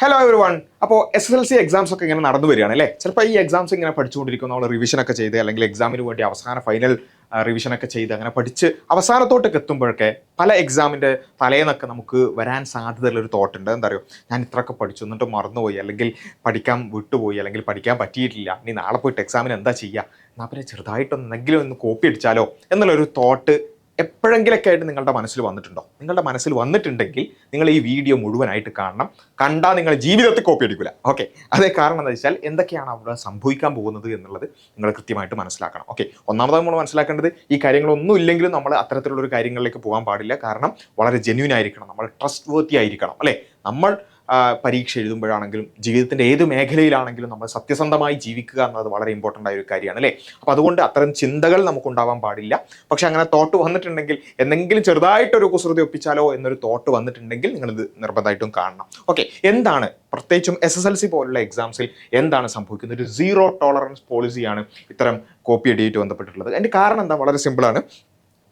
Hello every one. അപ്പോൾ SSLC exams ഒക്കെ ഇങ്ങനെ നടന്നു വരികയാണ് അല്ലേ. ചിലപ്പോൾ ഈ എക്സാംസ് ഇങ്ങനെ പഠിച്ചുകൊണ്ടിരിക്കും, നമ്മൾ റിവിഷനൊക്കെ ചെയ്ത് അല്ലെങ്കിൽ എക്സാമിന് വേണ്ടി അവസാന ഫൈനൽ റിവിഷനൊക്കെ ചെയ്ത് അങ്ങനെ പഠിച്ച് അവസാനത്തോട്ടൊക്കെ എത്തുമ്പോഴൊക്കെ പല എക്സാമിൻ്റെ തലേന്നൊക്കെ നമുക്ക് വരാൻ സാധ്യതയുള്ളൊരു തോട്ടുണ്ട്. എന്താ പറയുക, ഞാൻ ഇത്രയൊക്കെ പഠിച്ചു എന്നിട്ട് മറന്നുപോയി, അല്ലെങ്കിൽ പഠിക്കാൻ വിട്ടുപോയി, അല്ലെങ്കിൽ പഠിക്കാൻ പറ്റിയിട്ടില്ല, ഇനി നാളെ പോയിട്ട് എക്സാമിന് എന്താ ചെയ്യുക, എന്നാൽ പിന്നെ ചെറുതായിട്ടൊന്നെങ്കിലും ഒന്ന് കോപ്പി അടിച്ചാലോ എന്നുള്ളൊരു തോട്ട് എപ്പോഴെങ്കിലൊക്കെ ആയിട്ട് നിങ്ങളുടെ മനസ്സിൽ വന്നിട്ടുണ്ടോ? നിങ്ങളുടെ മനസ്സിൽ വന്നിട്ടുണ്ടെങ്കിൽ നിങ്ങൾ ഈ വീഡിയോ മുഴുവനായിട്ട് കാണണം. കണ്ടാൽ നിങ്ങൾ ജീവിതത്തിൽ കോപ്പി അടിക്കില്ല. ഓക്കെ, അതേ കാരണം എന്താ വെച്ചാൽ എന്തൊക്കെയാണ് അവിടെ സംഭവിക്കാൻ പോകുന്നത് എന്നുള്ളത് നിങ്ങൾ കൃത്യമായിട്ട് മനസ്സിലാക്കണം. ഓക്കെ, ഒന്നാമത് നമ്മൾ മനസ്സിലാക്കേണ്ടത് ഈ കാര്യങ്ങളൊന്നും ഇല്ലെങ്കിലും നമ്മൾ അത്തരത്തിലുള്ളൊരു കാര്യങ്ങളിലേക്ക് പോകാൻ പാടില്ല. കാരണം വളരെ ജെന്യൂൻ ആയിരിക്കണം, നമ്മൾ ട്രസ്റ്റ് വർത്തി ആയിരിക്കണം അല്ലേ. നമ്മൾ പരീക്ഷ എഴുതുമ്പോഴാണെങ്കിലും ജീവിതത്തിൻ്റെ ഏത് മേഖലയിലാണെങ്കിലും നമ്മൾ സത്യസന്ധമായി ജീവിക്കുക എന്നത് വളരെ ഇമ്പോർട്ടൻ്റ് ആയ ഒരു കാര്യമാണ് അല്ലേ. അപ്പോൾ അതുകൊണ്ട് അത്തരം ചിന്തകൾ നമുക്കുണ്ടാവാൻ പാടില്ല. പക്ഷെ അങ്ങനെ തോട്ട് വന്നിട്ടുണ്ടെങ്കിൽ, എന്തെങ്കിലും ചെറുതായിട്ടൊരു കുസൃതി ഒപ്പിച്ചാലോ എന്നൊരു തോട്ട് വന്നിട്ടുണ്ടെങ്കിൽ നിങ്ങളിത് നിർബന്ധമായിട്ടും കാണണം. ഓക്കെ, എന്താണ് പ്രത്യേകിച്ചും SSLC പോലുള്ള എക്സാംസിൽ എന്താണ് സംഭവിക്കുന്നത്? ഒരു സീറോ ടോളറൻസ് പോളിസിയാണ് ഇത്തരം കോപ്പി അടിയായിട്ട് ബന്ധപ്പെട്ടിട്ടുള്ളത്. അതിൻ്റെ കാരണം എന്താ? വളരെ സിമ്പിളാണ്.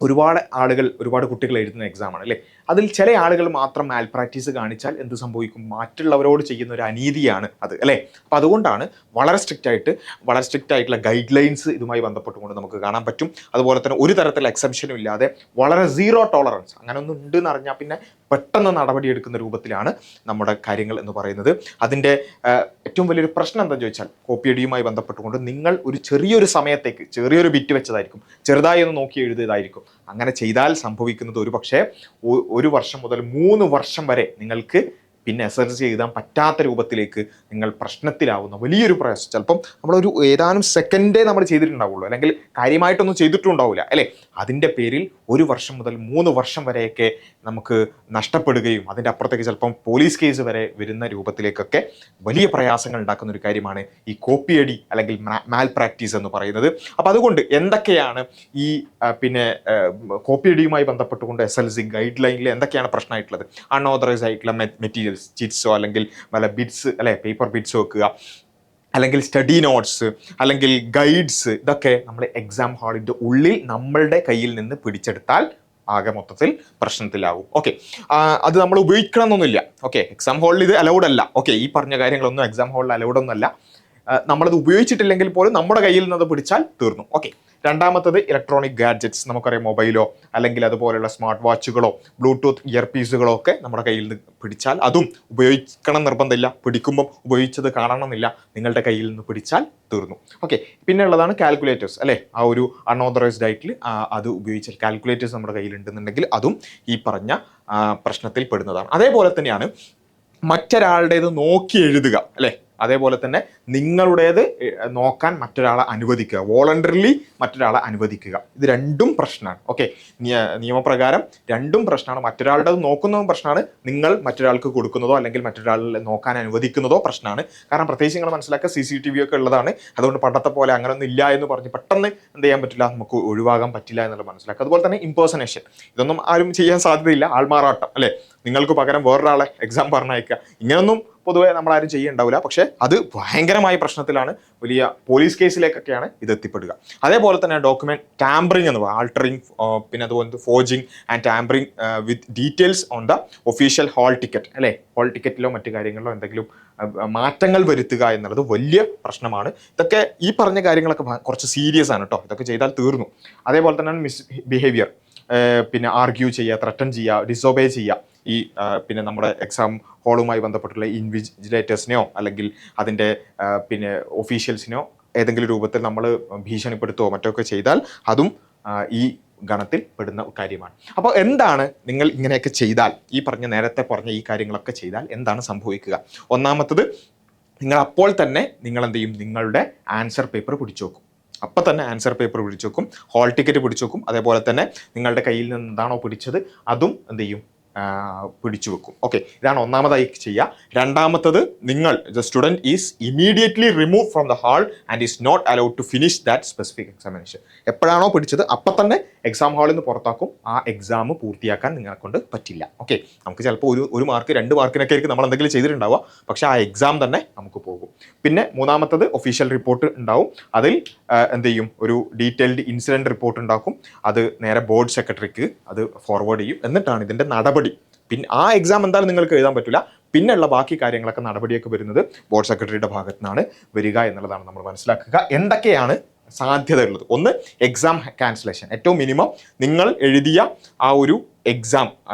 ഒരുപാട് കുട്ടികൾ എഴുതുന്ന എക്സാമാണ് അല്ലേ. അതിൽ ചില ആളുകൾ മാത്രം മാൽ പ്രാക്ടീസ് കാണിച്ചാൽ എന്ത് സംഭവിക്കും? മറ്റുള്ളവരോട് ചെയ്യുന്ന ഒരു അനീതിയാണ് അത് അല്ലേ. അപ്പോൾ അതുകൊണ്ടാണ് വളരെ സ്ട്രിക്റ്റ് ആയിട്ടുള്ള ഗൈഡ് ലൈൻസ് ഇതുമായി ബന്ധപ്പെട്ടുകൊണ്ട് നമുക്ക് കാണാൻ പറ്റും. അതുപോലെ തന്നെ ഒരു തരത്തിലുള്ള എക്സെപ്ഷനും ഇല്ലാതെ വളരെ സീറോ ടോളറൻസ് അങ്ങനെ ഒന്നും ഉണ്ടെന്ന് അറിഞ്ഞാൽ പിന്നെ പെട്ടെന്ന് നടപടിയെടുക്കുന്ന രൂപത്തിലാണ് നമ്മുടെ കാര്യങ്ങൾ എന്ന് പറയുന്നത്. അതിൻ്റെ ഏറ്റവും വലിയൊരു പ്രശ്നം എന്താണെന്ന് ചോദിച്ചാൽ, കോപ്പിയടിയുമായി ബന്ധപ്പെട്ടുകൊണ്ട് നിങ്ങൾ ഒരു ചെറിയൊരു സമയത്തേക്ക് ചെറിയൊരു ബിറ്റ് വെച്ചതായിരിക്കും, ചെറുതായി ഒന്ന് നോക്കി എഴുതിയതായിരിക്കും. അങ്ങനെ ചെയ്താൽ സംഭവിക്കുന്നത് ഒരു പക്ഷേ 1 വർഷം മുതൽ 3 വർഷം വരെ നിങ്ങൾക്ക് പിന്നെ SSLC എഴുതാൻ പറ്റാത്ത രൂപത്തിലേക്ക് നിങ്ങൾ പ്രശ്നത്തിലാവുന്ന വലിയൊരു പ്രയാസം. ചിലപ്പം നമ്മളൊരു ഏതാനും സെക്കൻഡേ നമ്മൾ ചെയ്തിട്ടുണ്ടാവുള്ളൂ, അല്ലെങ്കിൽ കാര്യമായിട്ടൊന്നും ചെയ്തിട്ടുണ്ടാവില്ല അല്ലേ. അതിൻ്റെ പേരിൽ 1 വർഷം മുതൽ 3 വർഷം വരെയൊക്കെ നമുക്ക് നഷ്ടപ്പെടുകയും അതിൻ്റെ അപ്പുറത്തേക്ക് ചിലപ്പം പോലീസ് കേസ് വരെ വരുന്ന രൂപത്തിലേക്കൊക്കെ വലിയ പ്രയാസങ്ങൾ ഉണ്ടാക്കുന്ന ഒരു കാര്യമാണ് ഈ കോപ്പിയടി അല്ലെങ്കിൽ മാൽ പ്രാക്ടീസ് എന്ന് പറയുന്നത്. അപ്പോൾ അതുകൊണ്ട് എന്തൊക്കെയാണ് ഈ കോപ്പിയടിയുമായി ബന്ധപ്പെട്ടുകൊണ്ട് SSLC ഗൈഡ് ലൈനിൽ എന്തൊക്കെയാണ് പ്രശ്നമായിട്ടുള്ളത്? അൺഓതറൈസ് ആയിട്ടുള്ള മെറ്റീരിയൽ, ചിറ്റ്സോ അല്ലെങ്കിൽ വല്ല ബിറ്റ്സ് അല്ലെ, പേപ്പർ ബിറ്റ്സ് വെക്കുക, അല്ലെങ്കിൽ സ്റ്റഡി നോട്ട്സ്, അല്ലെങ്കിൽ ഗൈഡ്സ്, ഇതൊക്കെ നമ്മൾ എക്സാം ഹാളിൻ്റെ ഉള്ളിൽ നമ്മളുടെ കയ്യിൽ നിന്ന് പിടിച്ചെടുത്താൽ ആകെ മൊത്തത്തിൽ പ്രശ്നത്തിലാവും. ഓക്കെ, അത് നമ്മൾ ഉപയോഗിക്കണം എന്നൊന്നുമില്ല. ഓക്കെ, എക്സാം ഹാളിൽ ഇത് അലൗഡ് അല്ല. ഓക്കെ, ഈ പറഞ്ഞ കാര്യങ്ങളൊന്നും എക്സാം ഹാളിൽ അലൗഡ് ഒന്നുമല്ല. നമ്മളത് ഉപയോഗിച്ചിട്ടില്ലെങ്കിൽ പോലും നമ്മുടെ കയ്യിൽ നിന്ന് പിടിച്ചാൽ തീർന്നു. ഓക്കെ, രണ്ടാമത്തത് ഇലക്ട്രോണിക് ഗാഡ്ജറ്റ്സ്, നമുക്കറിയാം മൊബൈലോ അല്ലെങ്കിൽ അതുപോലെയുള്ള സ്മാർട്ട് വാച്ചുകളോ ബ്ലൂടൂത്ത് ഇയർ പീസുകളോ ഒക്കെ നമ്മുടെ കയ്യിൽ നിന്ന് പിടിച്ചാൽ അതും ഉപയോഗിക്കണം നിർബന്ധമില്ല. പിടിക്കുമ്പം ഉപയോഗിച്ചത് കാണണമെന്നില്ല, നിങ്ങളുടെ കയ്യിൽ നിന്ന് പിടിച്ചാൽ തീർന്നു. ഓക്കെ, പിന്നെ ഉള്ളതാണ് കാൽക്കുലേറ്റേഴ്സ് അല്ലേ. ആ ഒരു അൺഓതറൈസ്ഡ് ആയിട്ട് അത് ഉപയോഗിച്ചാൽ കാൽക്കുലേറ്റേഴ്സ് നമ്മുടെ കയ്യിലുണ്ടെന്നുണ്ടെങ്കിൽ അതും ഈ പറഞ്ഞ പ്രശ്നത്തിൽ പെടുന്നതാണ്. അതേപോലെ തന്നെയാണ് മറ്റൊരാളുടേത് നോക്കി എഴുതുക അല്ലേ. അതേപോലെ തന്നെ നിങ്ങളുടേത് നോക്കാൻ മറ്റൊരാളെ അനുവദിക്കുക, വോളണ്ടറിലി മറ്റൊരാളെ അനുവദിക്കുക. ഇത് രണ്ടും പ്രശ്നമാണ്. ഓക്കെ, നിയമപ്രകാരം രണ്ടും പ്രശ്നമാണ്. മറ്റൊരാളുടെ നോക്കുന്നതും പ്രശ്നമാണ്, നിങ്ങൾ മറ്റൊരാൾക്ക് കൊടുക്കുന്നതോ അല്ലെങ്കിൽ മറ്റൊരാളെ നോക്കാൻ അനുവദിക്കുന്നതോ പ്രശ്നമാണ്. കാരണം പ്രത്യേകിച്ച് നിങ്ങൾ മനസ്സിലാക്കുക, CCTV ഒക്കെ ഉള്ളതാണ്. അതുകൊണ്ട് പണ്ടത്തെ പോലെ അങ്ങനെയൊന്നും ഇല്ല എന്ന് പറഞ്ഞ് പെട്ടെന്ന് എന്ത് ചെയ്യാൻ പറ്റില്ല, നമുക്ക് ഒഴിവാകാൻ പറ്റില്ല എന്നുള്ളത് മനസ്സിലാക്കുക. അതുപോലെ തന്നെ ഇംപേഴ്സണേഷൻ, ഇതൊന്നും ആരും ചെയ്യാൻ സാധ്യതയില്ല. ആൾമാറാട്ടം അല്ലേ, നിങ്ങൾക്ക് പകരം വേറൊരാളെ എക്സാം പറഞ്ഞയക്കുക, ഇങ്ങനൊന്നും പൊതുവെ നമ്മളാരും ചെയ്യുന്നുണ്ടാവില്ല. പക്ഷേ അത് ഭയങ്കരമായ പ്രശ്നത്തിലാണ്, വലിയ പോലീസ് കേസിലേക്കൊക്കെയാണ് ഇത് എത്തിപ്പെടുക. അതേപോലെ തന്നെ ഡോക്യുമെന്റ് ടാമ്പറിങ് എന്ന് പറയുക, ആൾട്ടറിങ്, പിന്നെ അതുപോലെ forging and tampering with details on the official hall ticket അല്ലേ. ഹാൾ ടിക്കറ്റിലോ മറ്റു കാര്യങ്ങളിലോ എന്തെങ്കിലും മാറ്റങ്ങൾ വരുത്തുക എന്നുള്ളത് വലിയ പ്രശ്നമാണ്. ഇതൊക്കെ ഈ പറഞ്ഞ കാര്യങ്ങളൊക്കെ കുറച്ച് സീരിയസ് ആണ് കേട്ടോ. ഇതൊക്കെ ചെയ്താൽ തീർന്നു. അതേപോലെ തന്നെ മിസ് ബിഹേവിയർ, പിന്നെ ആർഗ്യൂ ചെയ്യുക, ത്രട്ടൺ ചെയ്യുക, ഡിസോബേ ചെയ്യുക. ഈ പിന്നെ നമ്മുടെ എക്സാം ഹാളുമായി ബന്ധപ്പെട്ടുള്ള ഇൻവിജിലേറ്റേഴ്സിനെയോ അല്ലെങ്കിൽ അതിൻ്റെ പിന്നെ ഒഫീഷ്യൽസിനെയോ ഏതെങ്കിലും രൂപത്തിൽ നമ്മൾ ഭീഷണിപ്പെടുത്തുകയോ മറ്റൊക്കെ ചെയ്താൽ അതും ഈ ഗണത്തിൽ പെടുന്ന കാര്യമാണ്. അപ്പോൾ എന്താണ് നിങ്ങൾ ഇങ്ങനെയൊക്കെ ചെയ്താൽ, ഈ നേരത്തെ പറഞ്ഞ ഈ കാര്യങ്ങളൊക്കെ ചെയ്താൽ എന്താണ് സംഭവിക്കുക? ഒന്നാമത്തത്, നിങ്ങൾ അപ്പോൾ തന്നെ നിങ്ങൾ എന്ത് ചെയ്യും, നിങ്ങളുടെ ആൻസർ പേപ്പർ പിടിച്ചു വെക്കും. അപ്പം തന്നെ ആൻസർ പേപ്പർ പിടിച്ചു വെക്കും, ഹാൾ ടിക്കറ്റ് പിടിച്ചു വെക്കും. അതേപോലെ തന്നെ നിങ്ങളുടെ കയ്യിൽ നിന്ന് എന്താണോ പിടിച്ചത് അതും എന്ത് ചെയ്യും, പിടിച്ചു വെക്കും. ഓക്കെ, ഇതാണ് ഒന്നാമതായി ചെയ്യുക. രണ്ടാമത്തത്, നിങ്ങൾ the student is immediately remove from the hall and is not allowed to finish that specific examination. എപ്പോഴാണോ പിടിച്ചത് അപ്പം തന്നെ എക്സാം ഹാളിൽ നിന്ന് പുറത്താക്കും. ആ എക്സാം പൂർത്തിയാക്കാൻ നിങ്ങളെ കൊണ്ട് പറ്റില്ല. ഓക്കെ, നമുക്ക് ചിലപ്പോൾ ഒരു മാർക്ക് 2 മാർക്കിനൊക്കെ ആയിരിക്കും നമ്മൾ എന്തെങ്കിലും ചെയ്തിട്ടുണ്ടാവുക, പക്ഷേ ആ എക്സാം തന്നെ നമുക്ക് പോകും. പിന്നെ മൂന്നാമത്തത്, ഒഫീഷ്യൽ റിപ്പോർട്ട് ഉണ്ടാവും. അതിൽ എന്ത് ചെയ്യും, ഒരു ഡീറ്റെയിൽഡ് ഇൻസിഡൻറ്റ് റിപ്പോർട്ട് ഉണ്ടാക്കും. അത് നേരെ ബോർഡ് സെക്രട്ടറിക്ക് അത് ഫോർവേഡ് ചെയ്യും. എന്നിട്ടാണ് ഇതിൻ്റെ നടപടി. പിന്നെ ആ എക്സാം എന്തായാലും നിങ്ങൾക്ക് എഴുതാൻ പറ്റില്ല, പിന്നെയുള്ള ബാക്കി കാര്യങ്ങളൊക്കെ നടപടിയൊക്കെ വരുന്നത് ബോർഡ് സെക്രട്ടറിയുടെ ഭാഗത്തു നിന്നാണ് വരിക എന്നുള്ളതാണ് നമ്മൾ മനസ്സിലാക്കുക. എന്തൊക്കെയാണ് സാധ്യതയുള്ളത്? ഒന്ന്, എക്സാം ക്യാൻസലേഷൻ. ഏറ്റവും മിനിമം നിങ്ങൾ എഴുതിയ ആ ഒരു എക്സാം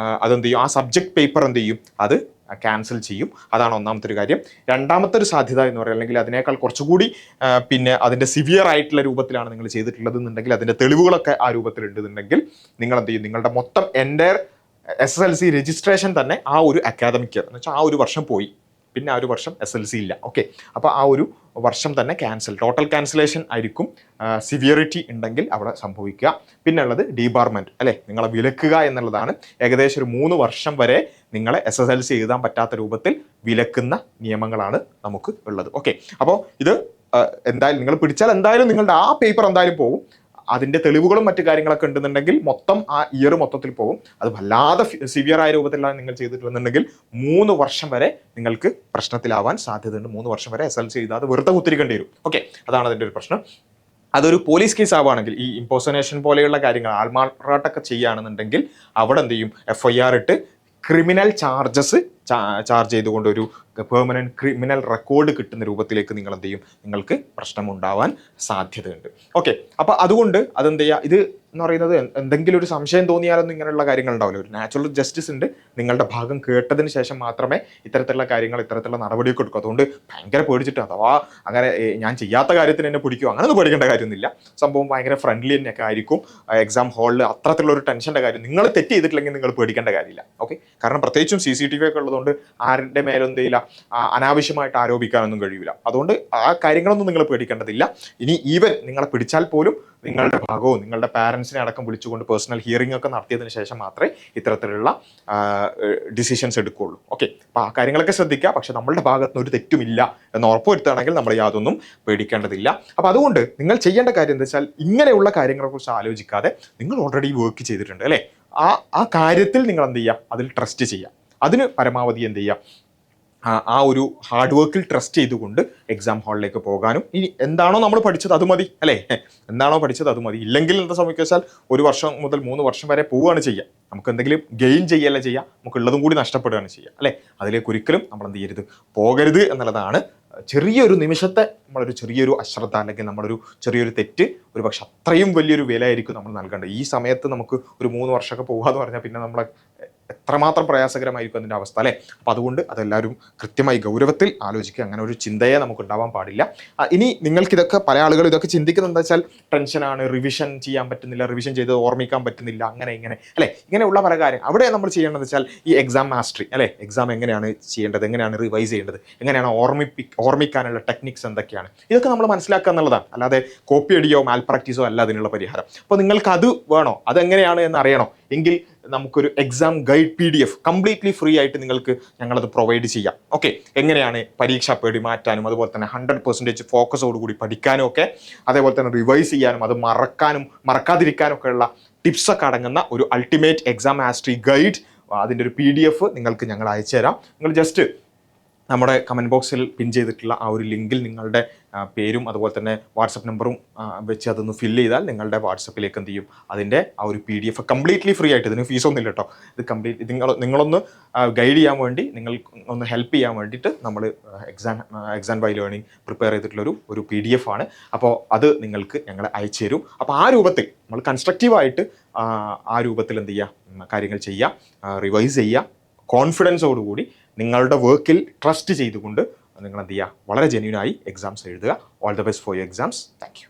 അതെന്ത് ചെയ്യും, ആ സബ്ജക്ട് പേപ്പർ എന്ത് ചെയ്യും, അത് ക്യാൻസൽ ചെയ്യും. അതാണ് ഒന്നാമത്തെ ഒരു കാര്യം. രണ്ടാമത്തെ ഒരു സാധ്യത എന്ന് പറയുക, അല്ലെങ്കിൽ അതിനേക്കാൾ കുറച്ചുകൂടി പിന്നെ അതിൻ്റെ സിവിയർ ആയിട്ടുള്ള രൂപത്തിലാണ് നിങ്ങൾ ചെയ്തിട്ടുള്ളത് എന്നുണ്ടെങ്കിൽ, അതിൻ്റെ തെളിവുകളൊക്കെ ആ രൂപത്തിലുണ്ടെന്നുണ്ടെങ്കിൽ നിങ്ങൾ എന്ത് ചെയ്യും, നിങ്ങളുടെ മൊത്തം എൻ്റയർ SSLC രജിസ്ട്രേഷൻ തന്നെ ആ ഒരു അക്കാദമിക് ഇയർ എന്ന് വെച്ചാൽ ആ ഒരു വർഷം പോയി, പിന്നെ ആ ഒരു വർഷം SSLC ഇല്ല. ഓക്കെ, അപ്പോൾ ആ ഒരു വർഷം തന്നെ ക്യാൻസൽ, ടോട്ടൽ ക്യാൻസലേഷൻ ആയിരിക്കും സിവിയറിറ്റി ഉണ്ടെങ്കിൽ അവിടെ സംഭവിക്കുക. പിന്നെ ഉള്ളത് ഡീബാർമെൻറ്റ്, അല്ലേ, നിങ്ങളെ വിലക്കുക എന്നുള്ളതാണ്. ഏകദേശം ഒരു 3 വർഷം വരെ നിങ്ങളെ SSLC എഴുതാൻ പറ്റാത്ത രൂപത്തിൽ വിലക്കുന്ന നിയമങ്ങളാണ് നമുക്ക് ഉള്ളത്. ഓക്കെ, അപ്പോൾ ഇത് എന്തായാലും നിങ്ങൾ പിടിച്ചാൽ എന്തായാലും നിങ്ങളുടെ ആ പേപ്പർ എന്തായാലും പോകും. അതിൻ്റെ തെളിവുകളും മറ്റു കാര്യങ്ങളൊക്കെ ഉണ്ടെന്നുണ്ടെങ്കിൽ മൊത്തം ആ ഇയർ മൊത്തത്തിൽ പോകും. അത് വല്ലാതെ സിവിയർ ആയ രൂപത്തിലാണ് നിങ്ങൾ ചെയ്തിട്ടുണ്ടെന്നുണ്ടെങ്കിൽ 3 വർഷം വരെ നിങ്ങൾക്ക് പ്രശ്നത്തിലാവാൻ സാധ്യതയുണ്ട്. 3 വർഷം വരെ SSLC എഴുതാതെ വെറുതെ കുത്തിരിക്കേണ്ടി വരും. ഓക്കെ, അതാണ് അതിൻ്റെ ഒരു പ്രശ്നം. അതൊരു പോലീസ് കേസ് ആവുകയാണെങ്കിൽ, ഈ ഇമ്പോസനേഷൻ പോലെയുള്ള കാര്യങ്ങൾ ആൾമാറാട്ടൊക്കെ ചെയ്യുകയാണെന്നുണ്ടെങ്കിൽ അവിടെ എന്ത് ചെയ്യും, FIR ഇട്ട് ക്രിമിനൽ ചാർജസ് ചാർജ് ചെയ്തുകൊണ്ട് ഒരു പെർമനൻറ്റ് ക്രിമിനൽ റെക്കോർഡ് കിട്ടുന്ന രൂപത്തിലേക്ക് നിങ്ങൾ എന്ത് ചെയ്യും, നിങ്ങൾക്ക് പ്രശ്നമുണ്ടാവാൻ സാധ്യതയുണ്ട്. ഓക്കെ, അപ്പോൾ അതുകൊണ്ട് അതെന്ത് ചെയ്യുക, ഇത് എന്ന് പറയുന്നത് എന്തെങ്കിലും ഒരു സംശയം തോന്നിയാലൊന്നും ഇങ്ങനെയുള്ള കാര്യങ്ങൾ ഉണ്ടാവില്ല. ഒരു നാച്ചുറൽ ജസ്റ്റിസ് ഉണ്ട്. നിങ്ങളുടെ ഭാഗം കേട്ടതിന് ശേഷം മാത്രമേ ഇത്തരത്തിലുള്ള കാര്യങ്ങൾ, ഇത്തരത്തിലുള്ള നടപടിയൊക്കെ എടുക്കും. അതുകൊണ്ട് ഭയങ്കര പേടിച്ചിട്ട് അഥവാ അങ്ങനെ ഞാൻ ചെയ്യാത്ത കാര്യത്തിന് എന്നെ പിടിക്കുമോ അങ്ങനെയൊന്നും പേടിക്കേണ്ട കാര്യമൊന്നുമില്ല. സംഭവം ഭയങ്കര ഫ്രണ്ട്ലി തന്നെയൊക്കെ ആയിരിക്കും. എക്സാം ഹാളിൽ അത്തരത്തിലുള്ള ഒരു ടെൻഷൻ്റെ കാര്യം, നിങ്ങൾ തെറ്റ് ചെയ്തിട്ടില്ലെങ്കിൽ നിങ്ങൾ പേടിക്കേണ്ട കാര്യമില്ല. ഓക്കെ, കാരണം പ്രത്യേകിച്ചും CCTV ഒക്കെ ഉള്ളതുകൊണ്ട് ആരുടെ മേലും എന്തെയില്ല അനാവശ്യമായിട്ട് ആരോപിക്കാനൊന്നും കഴിയില്ല. അതുകൊണ്ട് ആ കാര്യങ്ങളൊന്നും നിങ്ങൾ പേടിക്കേണ്ടതില്ല. ഇനി ഈവൻ നിങ്ങളെ പിടിച്ചാൽ പോലും നിങ്ങളുടെ ഭാഗവും നിങ്ങളുടെ പാരൻസിനെ അടക്കം വിളിച്ചുകൊണ്ട് പേഴ്സണൽ ഹിയറിംഗ് ഒക്കെ നടത്തിയതിന് ശേഷം മാത്രമേ ഇത്തരത്തിലുള്ള ഡിസിഷൻസ് എടുക്കുകയുള്ളൂ. ഓക്കെ, അപ്പോൾ ആ കാര്യങ്ങളൊക്കെ ശ്രദ്ധിക്കുക. പക്ഷെ നമ്മളുടെ ഭാഗത്ത് നിന്ന് ഒരു തെറ്റുമില്ല എന്ന് ഉറപ്പുവരുത്തുകയാണെങ്കിൽ നമ്മൾ യാതൊന്നും പേടിക്കേണ്ടതില്ല. അപ്പോൾ അതുകൊണ്ട് നിങ്ങൾ ചെയ്യേണ്ട കാര്യം എന്താ വെച്ചാൽ, ഇങ്ങനെയുള്ള കാര്യങ്ങളെക്കുറിച്ച് ആലോചിക്കാതെ നിങ്ങൾ ഓൾറെഡി വർക്ക് ചെയ്തിട്ടുണ്ട് അല്ലേ, ആ കാര്യത്തിൽ നിങ്ങൾ എന്ത് ചെയ്യുക, അതിൽ ട്രസ്റ്റ് ചെയ്യുക. അതിന് പരമാവധി എന്ത് ചെയ്യുക, ആ ഒരു ഹാർഡ് വർക്കിൽ ട്രസ്റ്റ് ചെയ്തുകൊണ്ട് എക്സാം ഹാളിലേക്ക് പോകാനും, ഇനി എന്താണോ നമ്മൾ പഠിച്ചത് അത് മതി അല്ലേ, എന്താണോ പഠിച്ചത് അത് മതി. ഇല്ലെങ്കിൽ എന്താ സംഭവിച്ചാൽ 1 വർഷം മുതൽ 3 വർഷം വരെ പോവുകയാണ് ചെയ്യുക. നമുക്ക് എന്തെങ്കിലും ഗെയിൻ ചെയ്യല്ല ചെയ്യുക, നമുക്കുള്ളതും കൂടി നഷ്ടപ്പെടുകയാണ് ചെയ്യുക അല്ലേ. അതിലേക്ക് ഒരിക്കലും നമ്മൾ എന്ത് ചെയ്യരുത്, പോകരുത് എന്നുള്ളതാണ്. ചെറിയൊരു നിമിഷത്തെ നമ്മളൊരു ചെറിയൊരു അശ്രദ്ധ അല്ലെങ്കിൽ നമ്മളൊരു ചെറിയൊരു തെറ്റ് ഒരു പക്ഷെ അത്രയും വലിയൊരു വിലയായിരിക്കും നമ്മൾ നൽകേണ്ടത്. ഈ സമയത്ത് നമുക്ക് ഒരു 3 വർഷമൊക്കെ പോകാമെന്ന് പറഞ്ഞാൽ പിന്നെ നമ്മളെ എത്രമാത്രം പ്രയാസകരമായിരിക്കും അതിൻ്റെ അവസ്ഥ അല്ലേ. അപ്പോൾ അതുകൊണ്ട് അതെല്ലാവരും കൃത്യമായി ഗൗരവത്തിൽ ആലോചിക്കുക. അങ്ങനെ ഒരു ചിന്തയെ നമുക്ക് ഉണ്ടാവാൻ പാടില്ല. ഇനി നിങ്ങൾക്കിതൊക്കെ പല ആളുകൾ ഇതൊക്കെ ചിന്തിക്കുന്നത് എന്താ വെച്ചാൽ, ടെൻഷനാണ്, റിവിഷൻ ചെയ്യാൻ പറ്റുന്നില്ല, റിവിഷൻ ചെയ്ത് ഓർമ്മിക്കാൻ പറ്റുന്നില്ല, അങ്ങനെ ഇങ്ങനെ അല്ലേ, ഇങ്ങനെയുള്ള പല കാര്യം. അവിടെ നമ്മൾ ചെയ്യേണ്ടത് വെച്ചാൽ ഈ എക്സാം മാസ്റ്ററി അല്ലേ, എക്സാം എങ്ങനെയാണ് ചെയ്യേണ്ടത്, എങ്ങനെയാണ് റിവൈസ് ചെയ്യേണ്ടത്, എങ്ങനെയാണ് ഓർമ്മിക്കാനുള്ള ടെക്നിക്സ് എന്തൊക്കെയാണ്, ഇതൊക്കെ നമ്മൾ മനസ്സിലാക്കുക എന്നുള്ളതാണ്. അല്ലാതെ കോപ്പി അടിയോ മാൽ പ്രാക്ടീസോ അല്ല അതിനുള്ള പരിഹാരം. അപ്പോൾ നിങ്ങൾക്ക് അത് വേണോ, അതെങ്ങനെയാണ് എന്ന് അറിയണോ എങ്കിൽ നമുക്കൊരു exam guide PDF completely free ആയിട്ട് നിങ്ങൾക്ക് ഞങ്ങളത് പ്രൊവൈഡ് ചെയ്യാം. ഓക്കെ, എങ്ങനെയാണ് പരീക്ഷാ പേടി മാറ്റാനും, അതുപോലെ തന്നെ 100% ഫോക്കസോടുകൂടി പഠിക്കാനും ഒക്കെ, അതേപോലെ തന്നെ റിവൈസ് ചെയ്യാനും, അത് മറക്കാതിരിക്കാനും ഒക്കെ ഉള്ള ടിപ്സൊക്കെ അടങ്ങുന്ന ഒരു അൾട്ടിമേറ്റ് എക്സാം മാസ്റ്ററി ഗൈഡ്, അതിൻ്റെ ഒരു PDF നിങ്ങൾക്ക് ഞങ്ങൾ അയച്ചു തരാം. നിങ്ങൾ ജസ്റ്റ് നമ്മുടെ കമൻറ്റ് ബോക്സിൽ പിൻ ചെയ്തിട്ടുള്ള ആ ഒരു ലിങ്കിൽ നിങ്ങളുടെ പേരും അതുപോലെ തന്നെ വാട്സപ്പ് നമ്പറും വെച്ച് അതൊന്ന് ഫില്ല് ചെയ്താൽ നിങ്ങളുടെ വാട്സപ്പിലേക്ക് എന്ത് ചെയ്യും, അതിൻ്റെ ആ ഒരു PDF കംപ്ലീറ്റ്ലി ഫ്രീ ആയിട്ട്, ഇതിന് ഫീസൊന്നും ഇല്ല കേട്ടോ, ഇത് കംപ്ലീറ്റ് നിങ്ങളൊന്ന് ഗൈഡ് ചെയ്യാൻ വേണ്ടി, നിങ്ങൾ ഒന്ന് ഹെൽപ്പ് ചെയ്യാൻ വേണ്ടിയിട്ട് നമ്മൾ എക്സാം ബൈ ലേണിംഗ് പ്രിപ്പയർ ചെയ്തിട്ടുള്ളൊരു PDF ആണ്. അപ്പോൾ അത് നിങ്ങൾക്ക് ഞങ്ങൾ അയച്ചു തരും. അപ്പോൾ ആ രൂപത്തിൽ നമ്മൾ കൺസ്ട്രക്റ്റീവായിട്ട് ആ രൂപത്തിൽ എന്ത് ചെയ്യുക, കാര്യങ്ങൾ ചെയ്യുക, റിവൈസ് ചെയ്യുക, കോൺഫിഡൻസോടുകൂടി നിങ്ങളുടെ വർക്കിൽ ട്രസ്റ്റ് ചെയ്തുകൊണ്ട് നിങ്ങൾ എന്ത് ചെയ്യുക, വളരെ ജെന്യൂനായി എക്സാംസ് എഴുതുക. All the best for your exams. Thank you.